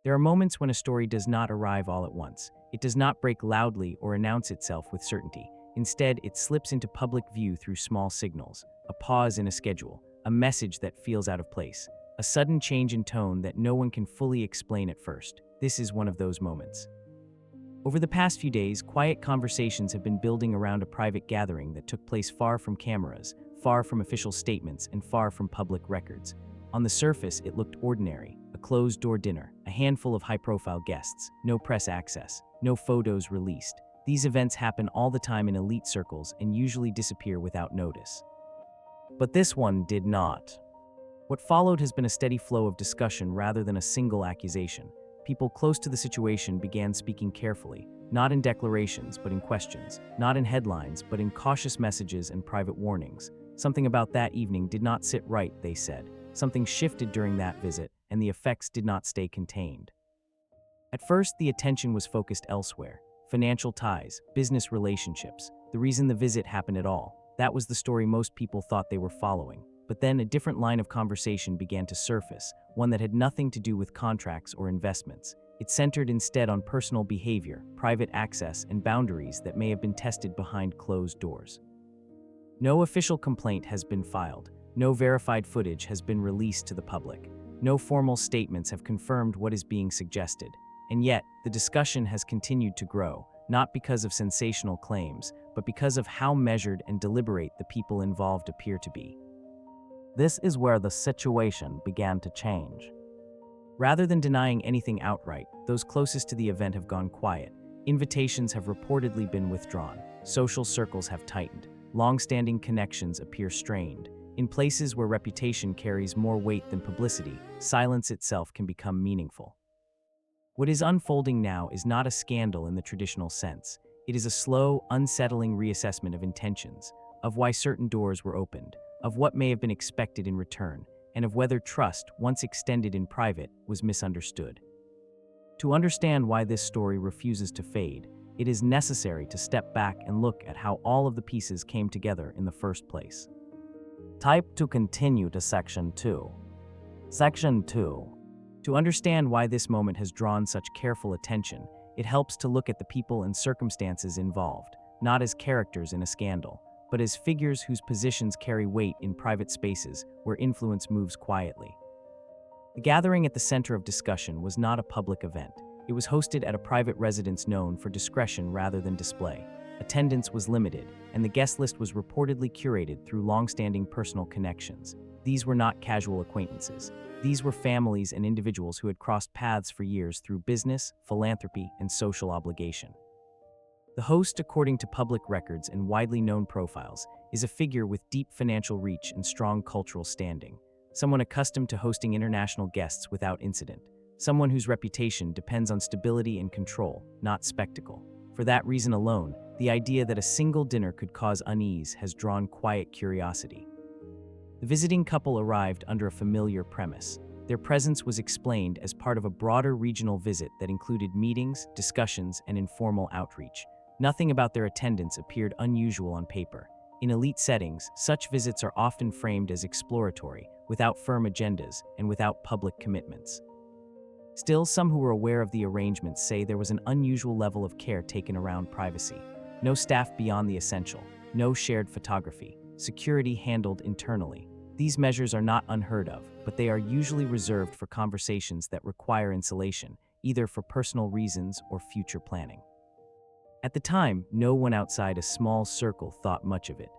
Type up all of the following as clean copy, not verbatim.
There are moments when a story does not arrive all at once. It does not break loudly or announce itself with certainty. Instead, it slips into public view through small signals, a pause in a schedule, a message that feels out of place, a sudden change in tone that no one can fully explain at first. This is one of those moments. Over the past few days, quiet conversations have been building around a private gathering that took place far from cameras, far from official statements, and far from public records. On the surface, it looked ordinary, a closed-door dinner, a handful of high-profile guests, no press access, no photos released. These events happen all the time in elite circles and usually disappear without notice. But this one did not. What followed has been a steady flow of discussion rather than a single accusation. People close to the situation began speaking carefully, not in declarations but in questions, not in headlines but in cautious messages and private warnings. Something about that evening did not sit right, they said. Something shifted during that visit, and the effects did not stay contained. At first, the attention was focused elsewhere. Financial ties, business relationships, the reason the visit happened at all. That was the story most people thought they were following. But then a different line of conversation began to surface, one that had nothing to do with contracts or investments. It centered instead on personal behavior, private access, and boundaries that may have been tested behind closed doors. No official complaint has been filed. No verified footage has been released to the public. No formal statements have confirmed what is being suggested. And yet, the discussion has continued to grow, not because of sensational claims, but because of how measured and deliberate the people involved appear to be. This is where the situation began to change. Rather than denying anything outright, those closest to the event have gone quiet. Invitations have reportedly been withdrawn. Social circles have tightened. Long-standing connections appear strained. In places where reputation carries more weight than publicity, silence itself can become meaningful. What is unfolding now is not a scandal in the traditional sense. It is a slow, unsettling reassessment of intentions, of why certain doors were opened, of what may have been expected in return, and of whether trust, once extended in private, was misunderstood. To understand why this story refuses to fade, it is necessary to step back and look at how all of the pieces came together in the first place. Type to continue to Section 2. Section 2. To understand why this moment has drawn such careful attention, it helps to look at the people and circumstances involved, not as characters in a scandal, but as figures whose positions carry weight in private spaces where influence moves quietly. The gathering at the center of discussion was not a public event. It was hosted at a private residence known for discretion rather than display. Attendance was limited, and the guest list was reportedly curated through long-standing personal connections. These were not casual acquaintances. These were families and individuals who had crossed paths for years through business, philanthropy, and social obligation. The host, according to public records and widely known profiles, is a figure with deep financial reach and strong cultural standing. Someone accustomed to hosting international guests without incident. Someone whose reputation depends on stability and control, not spectacle. For that reason alone, the idea that a single dinner could cause unease has drawn quiet curiosity. The visiting couple arrived under a familiar premise. Their presence was explained as part of a broader regional visit that included meetings, discussions, and informal outreach. Nothing about their attendance appeared unusual on paper. In elite settings, such visits are often framed as exploratory, without firm agendas, and without public commitments. Still, some who were aware of the arrangements say there was an unusual level of care taken around privacy. No staff beyond the essential, no shared photography, security handled internally. These measures are not unheard of, but they are usually reserved for conversations that require insulation, either for personal reasons or future planning. At the time, no one outside a small circle thought much of it.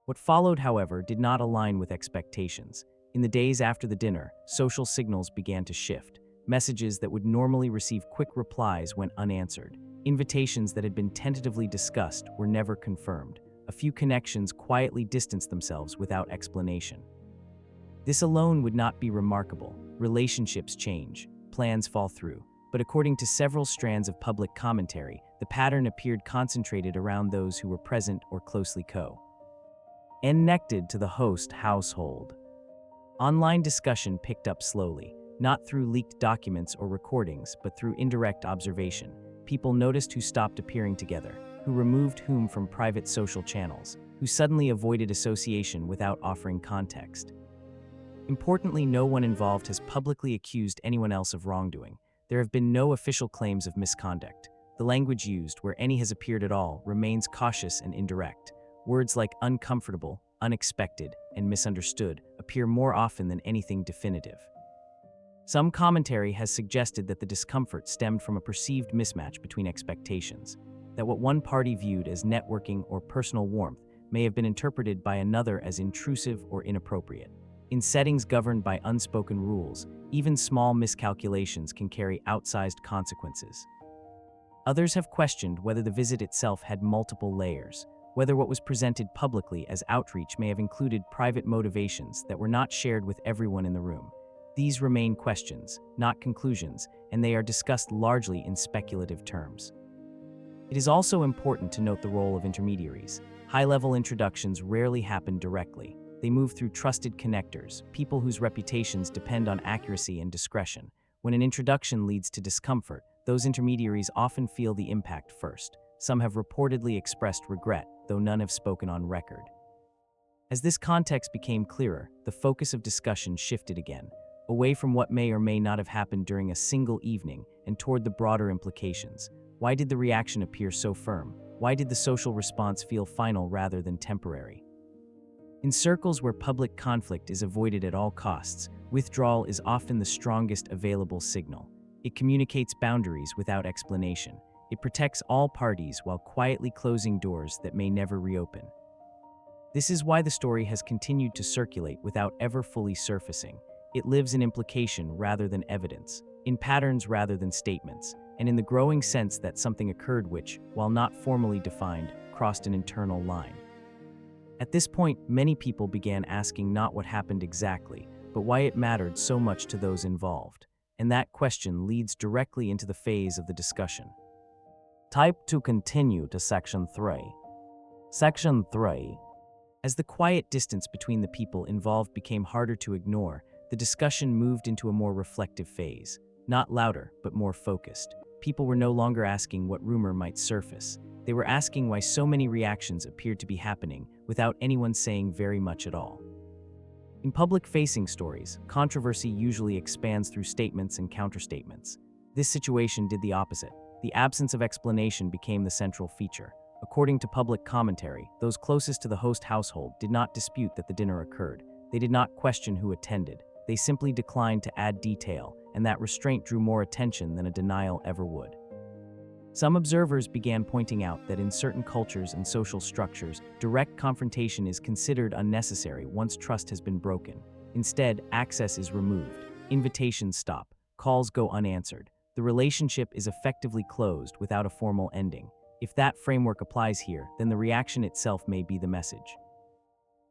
What followed, however, did not align with expectations. In the days after the dinner, social signals began to shift. Messages that would normally receive quick replies went unanswered. Invitations that had been tentatively discussed were never confirmed. A few connections quietly distanced themselves without explanation. This alone would not be remarkable. Relationships change, plans fall through. But according to several strands of public commentary, the pattern appeared concentrated around those who were present or closely connected to the host household. Online discussion picked up slowly, not through leaked documents or recordings, but through indirect observation. People noticed who stopped appearing together, who removed whom from private social channels, who suddenly avoided association without offering context. Importantly, no one involved has publicly accused anyone else of wrongdoing. there have been no official claims of misconduct. The language used, where any has appeared at all, remains cautious and indirect. Words like uncomfortable, unexpected, and misunderstood appear more often than anything definitive. Some commentary has suggested that the discomfort stemmed from a perceived mismatch between expectations, that what one party viewed as networking or personal warmth may have been interpreted by another as intrusive or inappropriate. In settings governed by unspoken rules, even small miscalculations can carry outsized consequences. Others have questioned whether the visit itself had multiple layers, whether what was presented publicly as outreach may have included private motivations that were not shared with everyone in the room. These remain questions, not conclusions, and they are discussed largely in speculative terms. It is also important to note the role of intermediaries. High-level introductions rarely happen directly. They move through trusted connectors, people whose reputations depend on accuracy and discretion. When an introduction leads to discomfort, those intermediaries often feel the impact first. Some have reportedly expressed regret, though none have spoken on record. As this context became clearer, the focus of discussion shifted again, away from what may or may not have happened during a single evening and toward the broader implications. Why did the reaction appear so firm? Why did the social response feel final rather than temporary? In circles where public conflict is avoided at all costs, withdrawal is often the strongest available signal. It communicates boundaries without explanation. It protects all parties while quietly closing doors that may never reopen. This is why the story has continued to circulate without ever fully surfacing. It lives in implication rather than evidence, in patterns rather than statements, and in the growing sense that something occurred which, while not formally defined, crossed an internal line. At this point, many people began asking not what happened exactly, but why it mattered so much to those involved. And that question leads directly into the phase of the discussion. Type to continue to Section 3. Section 3. As the quiet distance between the people involved became harder to ignore, the discussion moved into a more reflective phase. Not louder, but more focused. People were no longer asking what rumor might surface. They were asking why so many reactions appeared to be happening without anyone saying very much at all. In public-facing stories, controversy usually expands through statements and counterstatements. This situation did the opposite. The absence of explanation became the central feature. According to public commentary, those closest to the host household did not dispute that the dinner occurred. They did not question who attended. They simply declined to add detail, and that restraint drew more attention than a denial ever would. Some observers began pointing out that in certain cultures and social structures, direct confrontation is considered unnecessary once trust has been broken. Instead, access is removed, invitations stop, calls go unanswered. The relationship is effectively closed without a formal ending. If that framework applies here, then the reaction itself may be the message.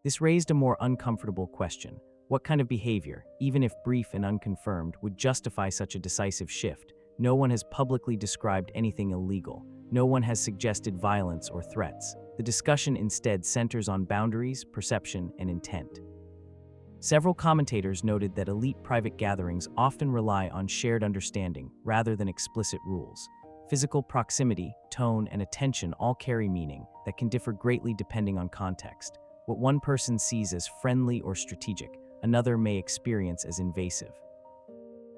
This raised a more uncomfortable question. What kind of behavior, even if brief and unconfirmed, would justify such a decisive shift? No one has publicly described anything illegal. No one has suggested violence or threats. The discussion instead centers on boundaries, perception, and intent. Several commentators noted that elite private gatherings often rely on shared understanding rather than explicit rules. Physical proximity, tone, and attention all carry meaning that can differ greatly depending on context. What one person sees as friendly or strategic, another may experience as invasive.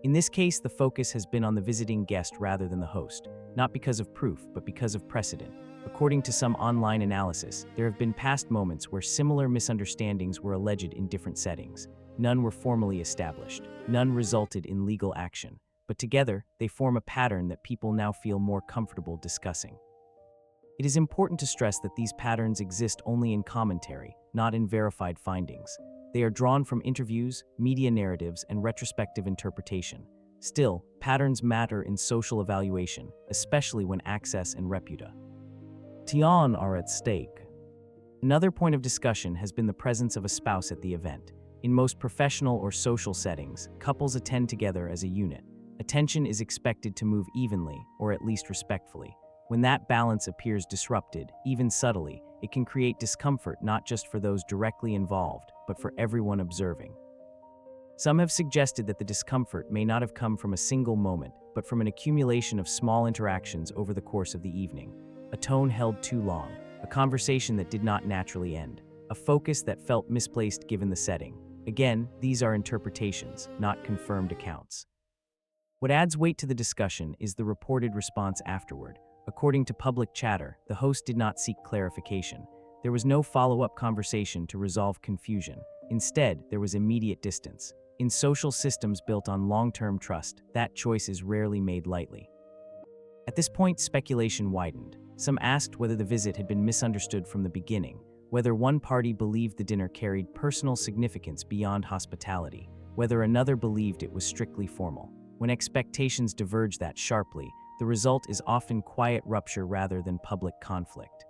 In this case, the focus has been on the visiting guest rather than the host, not because of proof, but because of precedent. According to some online analysis, there have been past moments where similar misunderstandings were alleged in different settings. None were formally established. None resulted in legal action. But together, they form a pattern that people now feel more comfortable discussing. It is important to stress that these patterns exist only in commentary, not in verified findings. They are drawn from interviews, media narratives, and retrospective interpretation. Still, patterns matter in social evaluation, especially when access and reputation are at stake. Another point of discussion has been the presence of a spouse at the event. In most professional or social settings, couples attend together as a unit. Attention is expected to move evenly, or at least respectfully. When that balance appears disrupted, even subtly, it can create discomfort not just for those directly involved, but for everyone observing. Some have suggested that the discomfort may not have come from a single moment, but from an accumulation of small interactions over the course of the evening. A tone held too long, a conversation that did not naturally end, a focus that felt misplaced given the setting. Again, these are interpretations, not confirmed accounts. What adds weight to the discussion is the reported response afterward. According to public chatter, the host did not seek clarification. There was no follow-up conversation to resolve confusion. Instead, there was immediate distance. In social systems built on long-term trust, that choice is rarely made lightly. At this point, speculation widened. Some asked whether the visit had been misunderstood from the beginning, whether one party believed the dinner carried personal significance beyond hospitality, whether another believed it was strictly formal. When expectations diverge that sharply, the result is often quiet rupture rather than public conflict.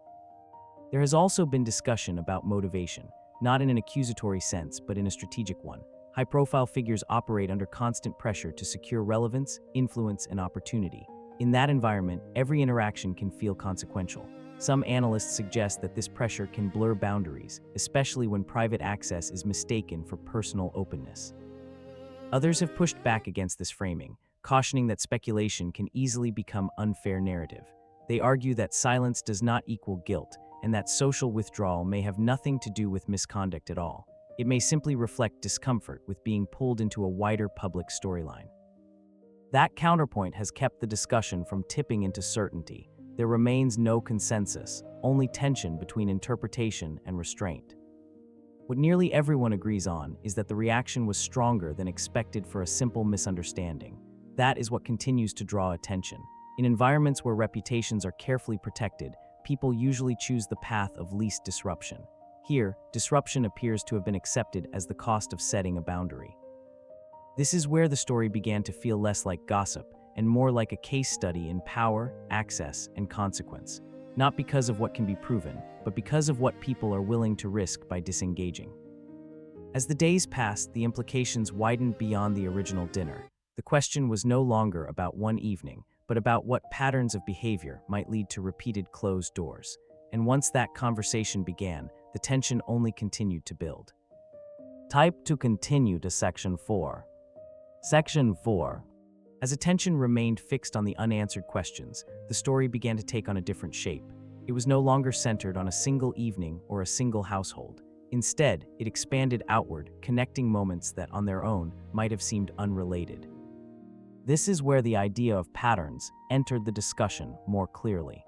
There has also been discussion about motivation, not in an accusatory sense, but in a strategic one. High-profile figures operate under constant pressure to secure relevance, influence, and opportunity. In that environment, every interaction can feel consequential. Some analysts suggest that this pressure can blur boundaries, especially when private access is mistaken for personal openness. Others have pushed back against this framing, cautioning that speculation can easily become unfair narrative. They argue that silence does not equal guilt, and that social withdrawal may have nothing to do with misconduct at all. It may simply reflect discomfort with being pulled into a wider public storyline. That counterpoint has kept the discussion from tipping into certainty. There remains no consensus, only tension between interpretation and restraint. What nearly everyone agrees on is that the reaction was stronger than expected for a simple misunderstanding. That is what continues to draw attention. In environments where reputations are carefully protected, people usually choose the path of least disruption. Here, disruption appears to have been accepted as the cost of setting a boundary. This is where the story began to feel less like gossip and more like a case study in power, access, and consequence, not because of what can be proven, but because of what people are willing to risk by disengaging. As the days passed, the implications widened beyond the original dinner. The question was no longer about one evening, but about what patterns of behavior might lead to repeated closed doors. And once that conversation began, the tension only continued to build. Type to continue to Section 4. Section 4. As attention remained fixed on the unanswered questions, the story began to take on a different shape. It was no longer centered on a single evening or a single household. Instead, it expanded outward, connecting moments that on their own might have seemed unrelated. This is where the idea of patterns entered the discussion more clearly.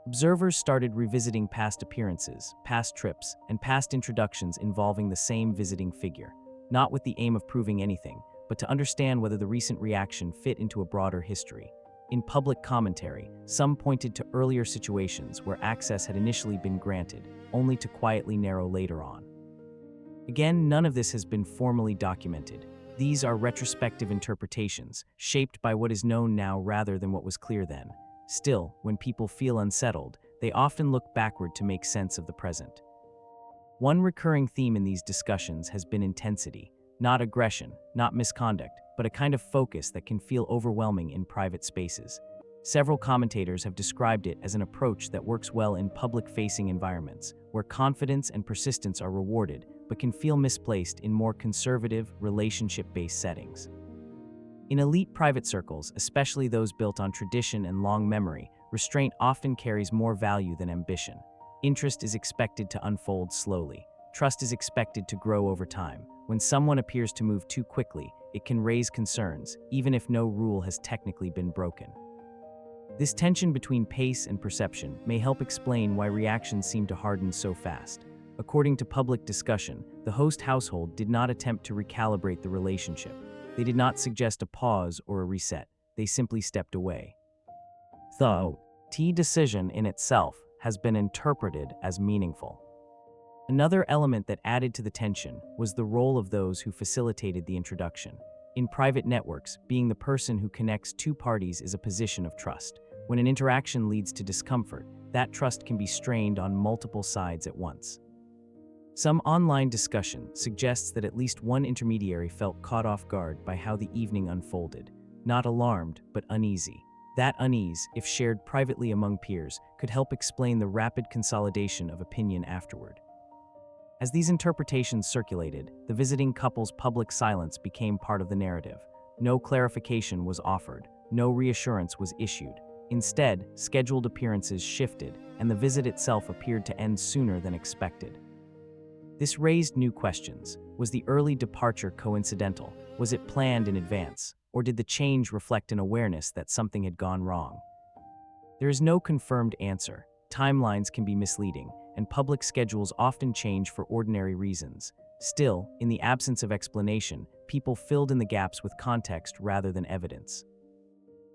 Observers started revisiting past appearances, past trips, and past introductions involving the same visiting figure, not with the aim of proving anything, but to understand whether the recent reaction fit into a broader history. In public commentary, some pointed to earlier situations where access had initially been granted, only to quietly narrow later on. Again, none of this has been formally documented. These are retrospective interpretations, shaped by what is known now rather than what was clear then. Still, when people feel unsettled, they often look backward to make sense of the present. One recurring theme in these discussions has been intensity, not aggression, not misconduct, but a kind of focus that can feel overwhelming in private spaces. Several commentators have described it as an approach that works well in public-facing environments, where confidence and persistence are rewarded, but can feel misplaced in more conservative, relationship-based settings. In elite private circles, especially those built on tradition and long memory, restraint often carries more value than ambition. Interest is expected to unfold slowly. Trust is expected to grow over time. When someone appears to move too quickly, it can raise concerns, even if no rule has technically been broken. This tension between pace and perception may help explain why reactions seem to harden so fast. According to public discussion, the host household did not attempt to recalibrate the relationship. They did not suggest a pause or a reset. They simply stepped away. The decision in itself has been interpreted as meaningful. Another element that added to the tension was the role of those who facilitated the introduction. In private networks, being the person who connects two parties is a position of trust. When an interaction leads to discomfort, that trust can be strained on multiple sides at once. Some online discussion suggests that at least one intermediary felt caught off guard by how the evening unfolded, not alarmed, but uneasy. That unease, if shared privately among peers, could help explain the rapid consolidation of opinion afterward. As these interpretations circulated, the visiting couple's public silence became part of the narrative. No clarification was offered, no reassurance was issued. Instead, scheduled appearances shifted, and the visit itself appeared to end sooner than expected. This raised new questions. Was the early departure coincidental? Was it planned in advance? or did the change reflect an awareness that something had gone wrong? There is no confirmed answer. Timelines can be misleading, and public schedules often change for ordinary reasons. Still, in the absence of explanation, people filled in the gaps with context rather than evidence.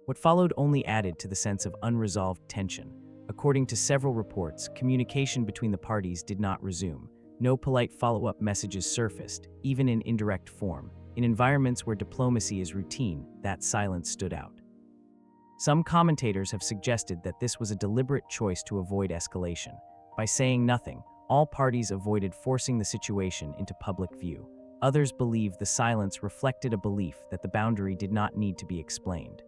What followed only added to the sense of unresolved tension. According to several reports, communication between the parties did not resume. No polite follow-up messages surfaced, even in indirect form. In environments where diplomacy is routine, that silence stood out. Some commentators have suggested that this was a deliberate choice to avoid escalation. By saying nothing, all parties avoided forcing the situation into public view. Others believe the silence reflected a belief that the boundary did not need to be explained.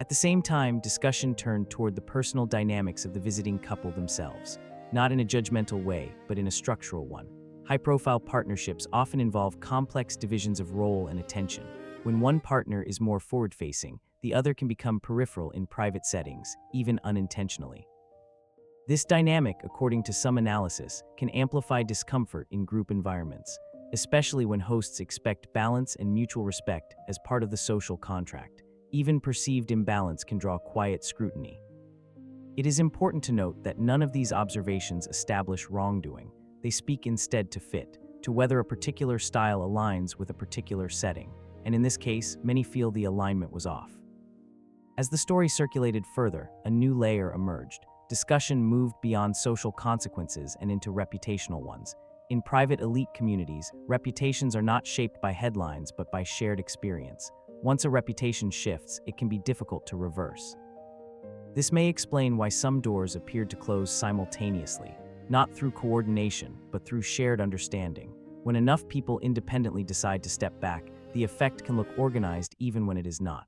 At the same time, discussion turned toward the personal dynamics of the visiting couple themselves, not in a judgmental way, but in a structural one. High-profile partnerships often involve complex divisions of role and attention. When one partner is more forward-facing, the other can become peripheral in private settings, even unintentionally. This dynamic, according to some analysis, can amplify discomfort in group environments, especially when hosts expect balance and mutual respect as part of the social contract. Even perceived imbalance can draw quiet scrutiny. It is important to note that none of these observations establish wrongdoing. They speak instead to fit, to whether a particular style aligns with a particular setting, and in this case, many feel the alignment was off. As the story circulated further, a new layer emerged. Discussion moved beyond social consequences and into reputational ones. In private elite communities, reputations are not shaped by headlines but by shared experience. Once a reputation shifts, it can be difficult to reverse. This may explain why some doors appeared to close simultaneously, not through coordination, but through shared understanding. When enough people independently decide to step back, the effect can look organized even when it is not.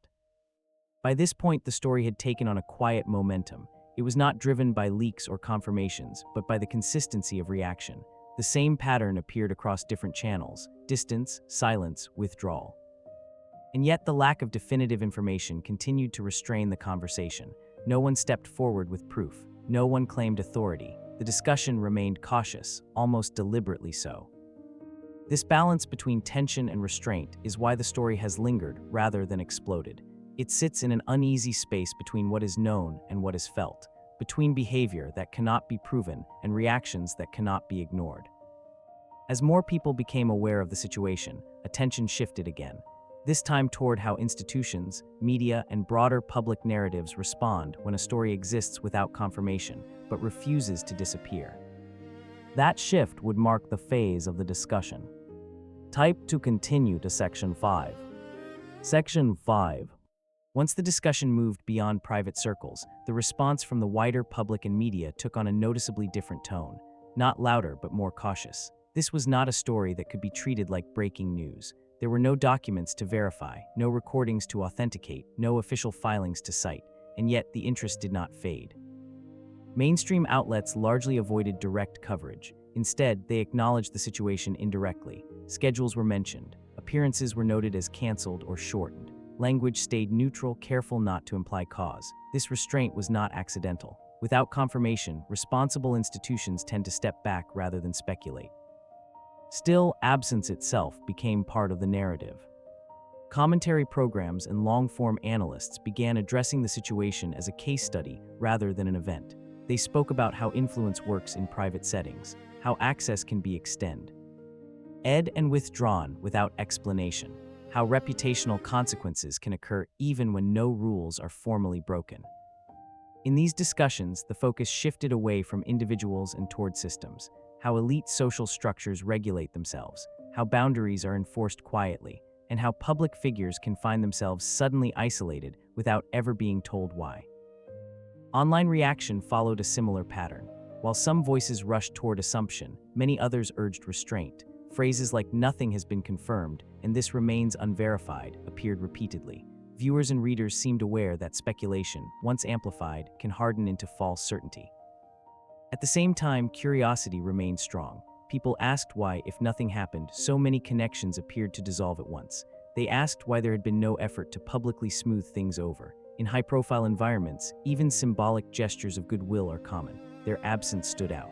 By this point, the story had taken on a quiet momentum. It was not driven by leaks or confirmations, but by the consistency of reaction. The same pattern appeared across different channels: distance, silence, withdrawal. And yet the lack of definitive information continued to restrain the conversation. No one stepped forward with proof. No one claimed authority. The discussion remained cautious, almost deliberately so. This balance between tension and restraint is why the story has lingered rather than exploded. It sits in an uneasy space between what is known and what is felt, between behavior that cannot be proven and reactions that cannot be ignored. As more people became aware of the situation, attention shifted again, this time toward how institutions, media, and broader public narratives respond when a story exists without confirmation but refuses to disappear. That shift would mark the phase of the discussion. Type to continue to Section 5. Section 5. Once the discussion moved beyond private circles, the response from the wider public and media took on a noticeably different tone, not louder but more cautious. This was not a story that could be treated like breaking news. There were no documents to verify, no recordings to authenticate, no official filings to cite, and yet the interest did not fade. Mainstream outlets largely avoided direct coverage. Instead, they acknowledged the situation indirectly. Schedules were mentioned. Appearances were noted as canceled or shortened. Language stayed neutral, careful not to imply cause. This restraint was not accidental. Without confirmation, responsible institutions tend to step back rather than speculate. Still, absence itself became part of the narrative. Commentary programs and long-form analysts began addressing the situation as a case study rather than an event. They spoke about how influence works in private settings, how access can be extended and withdrawn without explanation, how reputational consequences can occur even when no rules are formally broken. In these discussions, the focus shifted away from individuals and toward systems, how elite social structures regulate themselves, how boundaries are enforced quietly, and how public figures can find themselves suddenly isolated without ever being told why. Online reaction followed a similar pattern. While some voices rushed toward assumption, many others urged restraint. Phrases like "nothing has been confirmed" and "this remains unverified" appeared repeatedly. Viewers and readers seemed aware that speculation, once amplified, can harden into false certainty. At the same time, curiosity remained strong. People asked why, if nothing happened, so many connections appeared to dissolve at once. They asked why there had been no effort to publicly smooth things over. In high-profile environments, even symbolic gestures of goodwill are common. Their absence stood out.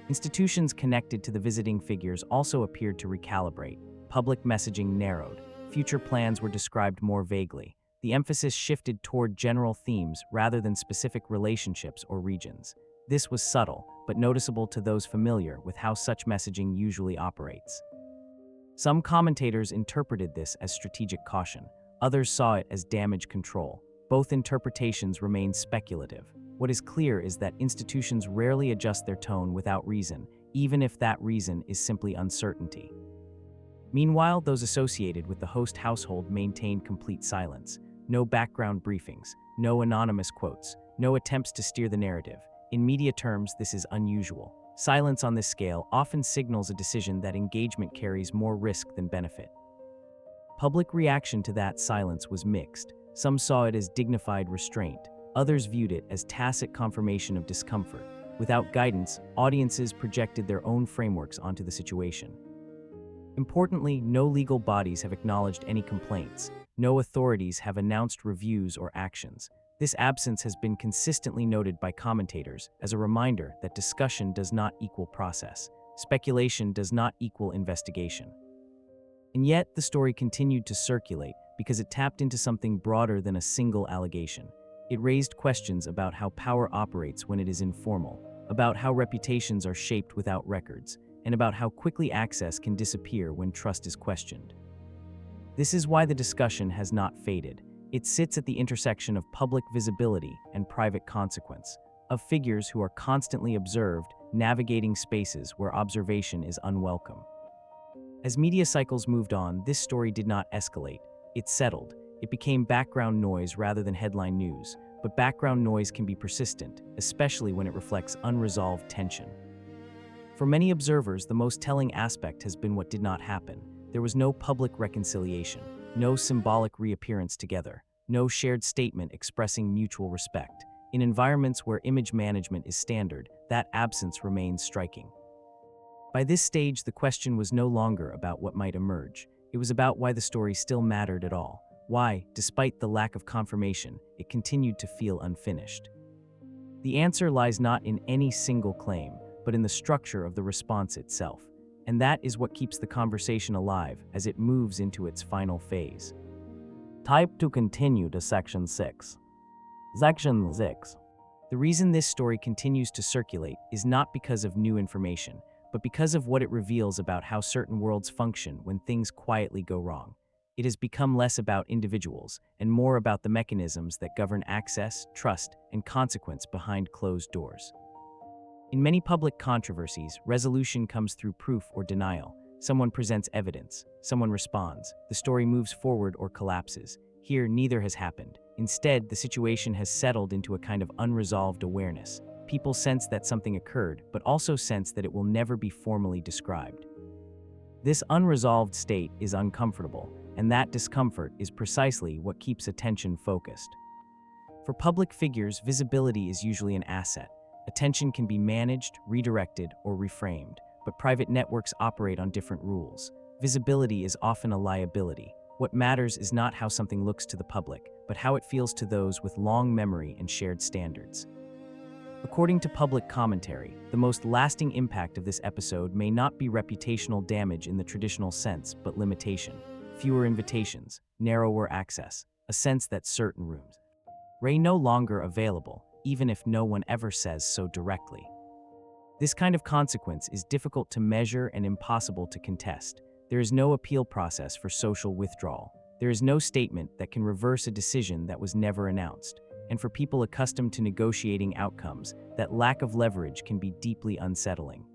Institutions connected to the visiting figures also appeared to recalibrate. Public messaging narrowed. future plans were described more vaguely. The emphasis shifted toward general themes rather than specific relationships or regions. This was subtle, but noticeable to those familiar with how such messaging usually operates. Some commentators interpreted this as strategic caution. Others saw it as damage control. Both interpretations remain speculative. What is clear is that institutions rarely adjust their tone without reason, even if that reason is simply uncertainty. Meanwhile, those associated with the host household maintained complete silence. No background briefings, no anonymous quotes, no attempts to steer the narrative. In media terms, this is unusual. Silence on this scale often signals a decision that engagement carries more risk than benefit. Public reaction to that silence was mixed. Some saw it as dignified restraint. Others viewed it as tacit confirmation of discomfort. Without guidance, audiences projected their own frameworks onto the situation. Importantly, no legal bodies have acknowledged any complaints. No authorities have announced reviews or actions. This absence has been consistently noted by commentators as a reminder that discussion does not equal process. Speculation does not equal investigation. And yet, the story continued to circulate because it tapped into something broader than a single allegation. It raised questions about how power operates when it is informal, about how reputations are shaped without records, and about how quickly access can disappear when trust is questioned. This is why the discussion has not faded. It sits at the intersection of public visibility and private consequence, of figures who are constantly observed, navigating spaces where observation is unwelcome. As media cycles moved on, this story did not escalate. It settled. It became background noise rather than headline news, but background noise can be persistent, especially when it reflects unresolved tension. For many observers, the most telling aspect has been what did not happen. There was no public reconciliation, no symbolic reappearance together, no shared statement expressing mutual respect. In environments where image management is standard, that absence remains striking. By this stage, the question was no longer about what might emerge. It was about why the story still mattered at all. Why, despite the lack of confirmation, it continued to feel unfinished. The answer lies not in any single claim, but in the structure of the response itself. And that is what keeps the conversation alive as it moves into its final phase. Type to continue to Section 6. Section 6. The reason this story continues to circulate is not because of new information, but because of what it reveals about how certain worlds function when things quietly go wrong. It has become less about individuals and more about the mechanisms that govern access, trust, and consequence behind closed doors. In many public controversies, resolution comes through proof or denial. Someone presents evidence, someone responds, the story moves forward or collapses. Here, neither has happened. Instead, the situation has settled into a kind of unresolved awareness. People sense that something occurred, but also sense that it will never be formally described. This unresolved state is uncomfortable, and that discomfort is precisely what keeps attention focused. For public figures, visibility is usually an asset. Attention can be managed, redirected, or reframed, but private networks operate on different rules. Visibility is often a liability. What matters is not how something looks to the public, but how it feels to those with long memory and shared standards. According to public commentary, the most lasting impact of this episode may not be reputational damage in the traditional sense, but limitation. Fewer invitations, narrower access, a sense that certain rooms are no longer available, even if no one ever says so directly. This kind of consequence is difficult to measure and impossible to contest. There is no appeal process for social withdrawal. There is no statement that can reverse a decision that was never announced. And for people accustomed to negotiating outcomes, that lack of leverage can be deeply unsettling.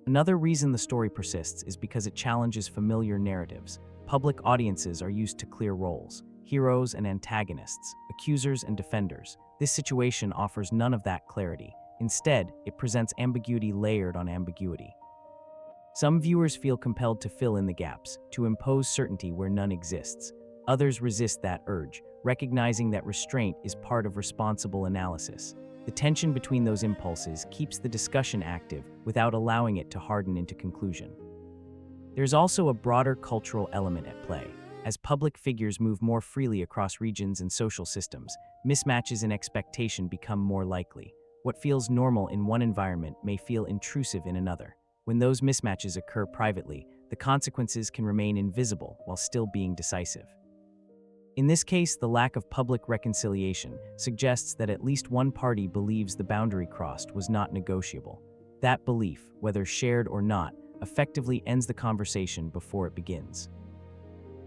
Another reason the story persists is because it challenges familiar narratives. Public audiences are used to clear roles, heroes and antagonists, accusers and defenders. This situation offers none of that clarity. Instead, it presents ambiguity layered on ambiguity. Some viewers feel compelled to fill in the gaps, to impose certainty where none exists. Others resist that urge, recognizing that restraint is part of responsible analysis. The tension between those impulses keeps the discussion active without allowing it to harden into conclusion. There's also a broader cultural element at play. As public figures move more freely across regions and social systems, mismatches in expectation become more likely. What feels normal in one environment may feel intrusive in another. When those mismatches occur privately, the the consequences can remain invisible while still being decisive. In this case, the lack of public reconciliation suggests that at least one party believes the boundary crossed was not negotiable. That belief, whether shared or not, effectively ends the conversation before it begins.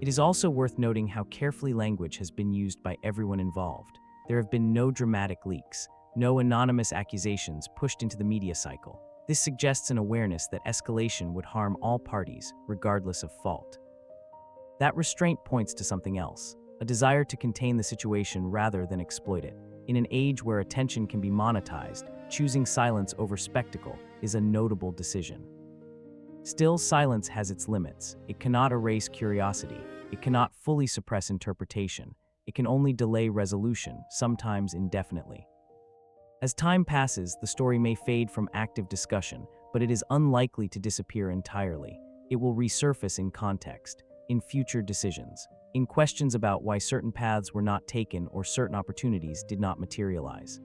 It is also worth noting how carefully language has been used by everyone involved. There have been no dramatic leaks, no anonymous accusations pushed into the media cycle. This suggests an awareness that escalation would harm all parties, regardless of fault. That restraint points to something else, a desire to contain the situation rather than exploit it. In an age where attention can be monetized, choosing silence over spectacle is a notable decision. Still, silence has its limits. It cannot erase curiosity. It cannot fully suppress interpretation. It can only delay resolution, sometimes indefinitely. As time passes, the story may fade from active discussion, but it is unlikely to disappear entirely. It will resurface in context, in future decisions, in questions about why certain paths were not taken or certain opportunities did not materialize.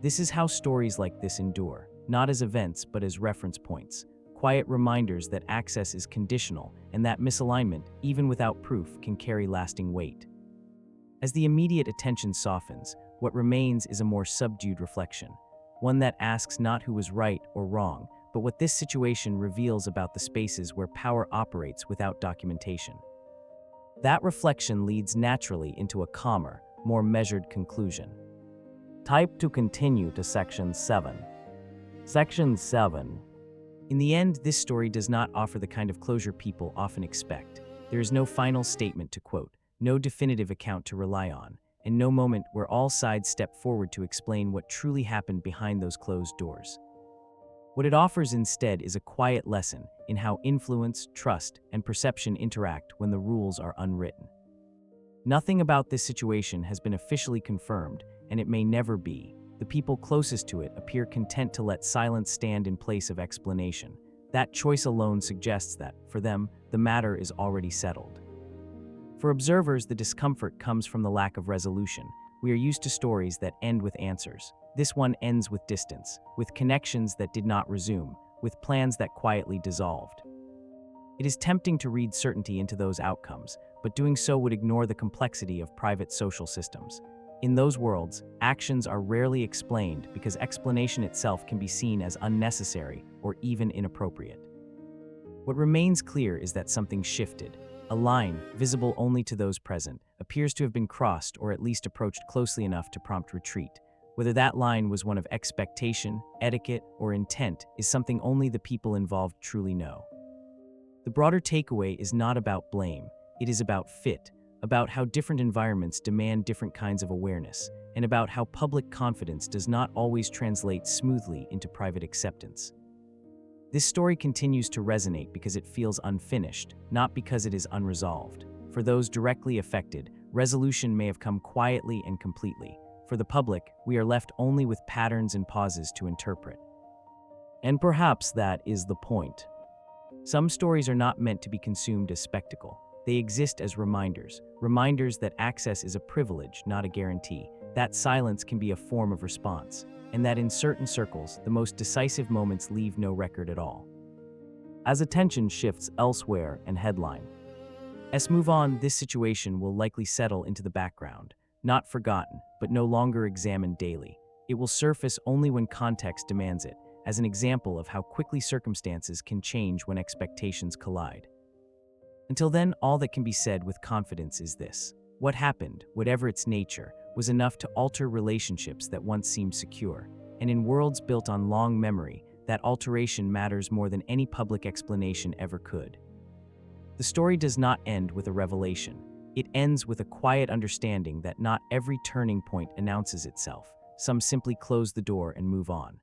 This is how stories like this endure, not as events but as reference points, quiet reminders that access is conditional and that misalignment, even without proof, can carry lasting weight. As the immediate attention softens, what remains is a more subdued reflection, one that asks not who was right or wrong, but what this situation reveals about the spaces where power operates without documentation. That reflection leads naturally into a calmer, more measured conclusion. Type to continue to Section 7. Section 7. In the end, this story does not offer the kind of closure people often expect. There is no final statement to quote, no definitive account to rely on, and no moment where all sides step forward to explain what truly happened behind those closed doors. What it offers instead is a quiet lesson in how influence, trust, and perception interact when the rules are unwritten. Nothing about this situation has been officially confirmed, and it may never be. The people closest to it appear content to let silence stand in place of explanation. That choice alone suggests that, for them, the matter is already settled. For observers, the discomfort comes from the lack of resolution. We are used to stories that end with answers. This one ends with distance, with connections that did not resume, with plans that quietly dissolved. It is tempting to read certainty into those outcomes, but doing so would ignore the complexity of private social systems. In those worlds, actions are rarely explained because explanation itself can be seen as unnecessary or even inappropriate. What remains clear is that something shifted. A line, visible only to those present, appears to have been crossed or at least approached closely enough to prompt retreat. Whether that line was one of expectation, etiquette, or intent is something only the people involved truly know. The broader takeaway is not about blame, it is about fit, about how different environments demand different kinds of awareness, and about how public confidence does not always translate smoothly into private acceptance. This story continues to resonate because it feels unfinished, not because it is unresolved. For those directly affected, resolution may have come quietly and completely. For the public, we are left only with patterns and pauses to interpret. And perhaps that is the point. Some stories are not meant to be consumed as spectacle. They exist as reminders that access is a privilege, not a guarantee, that silence can be a form of response, and that in certain circles, the most decisive moments leave no record at all. As attention shifts elsewhere and headline. As move on, this situation will likely settle into the background, not forgotten, but no longer examined daily. It will surface only when context demands it, as an example of how quickly circumstances can change when expectations collide. Until then, all that can be said with confidence is this: what happened, whatever its nature, was enough to alter relationships that once seemed secure, and in worlds built on long memory, that alteration matters more than any public explanation ever could. The story does not end with a revelation. It ends with a quiet understanding that not every turning point announces itself. Some simply close the door and move on.